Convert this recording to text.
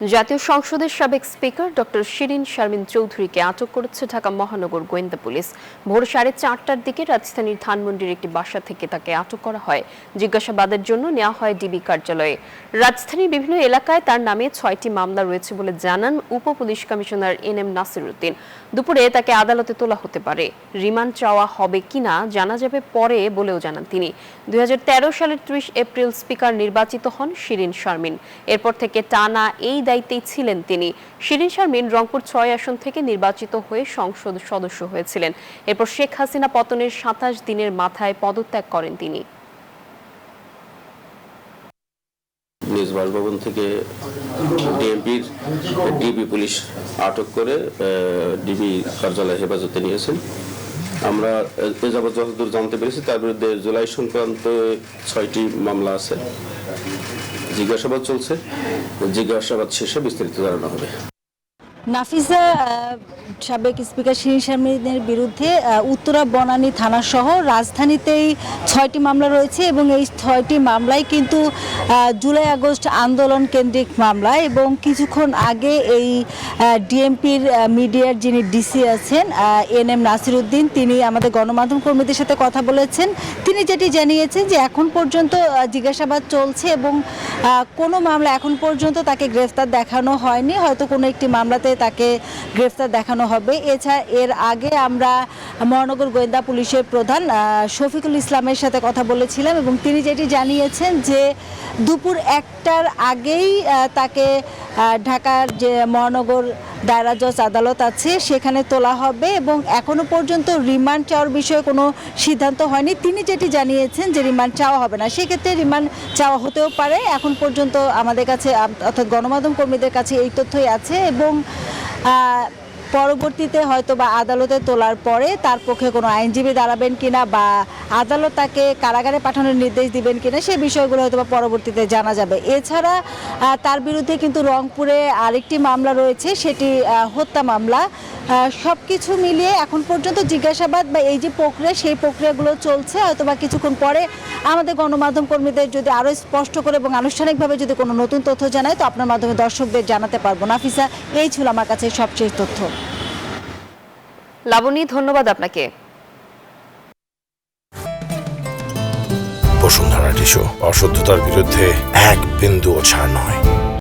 জাতীয় সংসদের সাবেক স্পিকার ডক্টর শিরিন শারমিন চৌধুরীকে আটক করেছে ঢাকা মহানগর গোয়েন্দা পুলিশ। ভোর 4:30টার দিকে রাজধানীর ধানমন্ডির একটি বাসা থেকে তাকে আটক করা হয়। জিজ্ঞাসাবাদের জন্য নেওয়া হয় ডিবি কার্যালয়ে। রাজধানীর বিভিন্ন এলাকায় তার নামে 6টি মামলা রয়েছে বলে জানান উপ police commissioner NM Nasir Uddin. দুপুরে তাকে আদালতে তোলা হতে পারে। রিমান্ড চাওয়া হবে কিনা জানা যাবে পরে বলেও জানান তিনি। 2013 সালের 30 এপ্রিল স্পিকার নির্বাচিত হন শিরিন শারমিন। এরপর থেকে টানা এই দায়িত্বেই ছিলেন তিনি। শিরিন শারমিন রংপুর 6 আসন থেকে নির্বাচিত হয়ে সংসদ সদস্য হয়েছিলেন। এরপর শেখ হাসিনা পতনের 27 দিনের মাথায় পদত্যাগ করেন তিনি। নিজ বাসভবন থেকে ডিএমপির ডিবি পুলিশ আটক করে ডিবি কার্যালয়ে হেফাজতে নিয়েছেন। আমরা এ যাবৎ যতদূর জানতে পেরেছি তার বিরুদ্ধে জুলাই সংক্রান্ত 6টি মামলা আছে। জিজ্ঞাসাবাদ চলছে, জিজ্ঞাসাবাদ শেষে বিস্তারিত জানানো হবে। নাফিসা, সাবেক স্পিকার শিরিন শারমিনের বিরুদ্ধে উত্তরা বনানী থানা সহ রাজধানীতেই 6টি মামলা রয়েছে এবং এই 6টি মামলায় কিন্তু জুলাই আগস্ট আন্দোলন কেন্দ্রিক মামলা। এবং কিছুক্ষণ আগে এই ডিএমপির মিডিয়ার যিনি ডিসি আছেন NM নাসির উদ্দিন, তিনি আমাদের গণমাধ্যম কর্মীদের সাথে কথা বলেছেন। তিনি যেটি জানিয়েছেন যে এখন পর্যন্ত জিজ্ঞাসাবাদ চলছে এবং কোনো মামলা এখন পর্যন্ত তাকে গ্রেফতার দেখানো হয়নি। হয়তো কোনো একটি মামলাতে তাকে গ্রেফতার দেখানো হবে। এছাড়া এর আগে আমরা মহানগর গোয়েন্দা পুলিশের প্রধান শফিকুল ইসলামের সাথে কথা বলেছিলাম এবং তিনি যেটি জানিয়েছেন যে দুপুর 1টার আগেই তাকে ঢাকার যে মহানগর দায়রা জজ আদালত আছে সেখানে তোলা হবে এবং এখনো পর্যন্ত রিমান্ড চাওয়ার বিষয়ে কোনো সিদ্ধান্ত হয়নি। তিনি যেটি জানিয়েছেন যে রিমান্ড চাওয়া হবে না, সেক্ষেত্রে রিমান্ড চাওয়া হতেও পারে। এখন পর্যন্ত আমাদের কাছে অর্থাৎ গণমাধ্যম কর্মীদের কাছে এই তথ্যই আছে এবং পরবর্তীতে হয়তো বা আদালতে তোলার পরে তার পক্ষে কোনো আইনজীবী দাঁড়াবেন কিনা বা আদালত তাকে কারাগারে পাঠানোর নির্দেশ দিবেন কিনা সে বিষয়গুলো হয়তো বা পরবর্তীতে জানা যাবে। এছাড়া তার বিরুদ্ধে কিন্তু রংপুরে আরেকটি মামলা রয়েছে, সেটি হত্যা মামলা। সব কিছু মিলিয়ে এখন পর্যন্ত জিজ্ঞাসাবাদ বা এই যে প্রক্রিয়া সেই প্রক্রিয়াগুলো চলছে। হয়তো বা কিছুক্ষণ পরে আমাদের গণমাধ্যম কর্মীদের যদি আরও স্পষ্ট করে এবং আনুষ্ঠানিকভাবে যদি কোনো নতুন তথ্য জানায় তো আপনার মাধ্যমে দর্শকদের জানাতে পারবো। নাফিসা, এই ছিল আমার কাছে সবচেয়ে তথ্য। লাবণী, ধন্যবাদ আপনাকে। বসুন্ধরা টিস্যু, অশুদ্ধতার বিরুদ্ধে এক বিন্দুও ছাড় নয়।